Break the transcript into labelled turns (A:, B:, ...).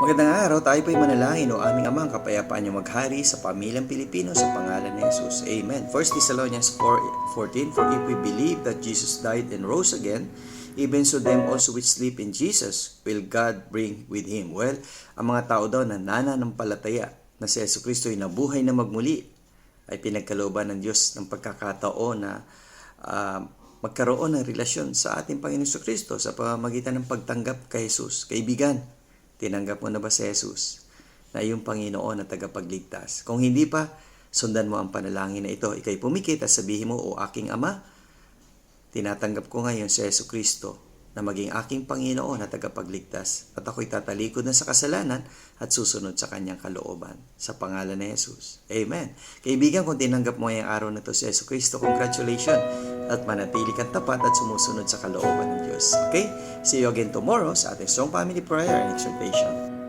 A: Magandang araw, tayo po'y manalangin o aming Amang kapayapaan niyo maghari sa pamilyang Pilipino sa pangalan ni Jesus. Amen. 1 Thessalonians 4:14, For if we believe that Jesus died and rose again, even so them also which sleep in Jesus will God bring with Him. Well, ang mga tao daw na nananampalataya na si Yesu Kristo ay nabuhay na magmuli ay pinagkalooban ng Diyos ng pagkakataon na magkaroon ng relasyon sa ating Panginoon Kristo sa pamamagitan ng pagtanggap kay Jesus. Kaibigan, tinanggap mo na ba si Jesus na iyong Panginoon at tagapagligtas? Kung hindi pa, sundan mo ang panalangin na ito. Ika'y pumikit at sabihin mo, O aking Ama, tinatanggap ko ngayon si Yesu Kristo na maging aking Panginoon at tagapagligtas. At ako'y tatalikod na sa kasalanan at susunod sa kanyang kalooban. Sa pangalan ni Jesus. Amen. Kaibigan, kung tinanggap mo ngayong araw na ito si Yesu Kristo, congratulations at manatili kang tapat at sumusunod sa kalooban ng Diyos. Okay? See you again tomorrow sa ating Strong Family Prayer and Exhortation.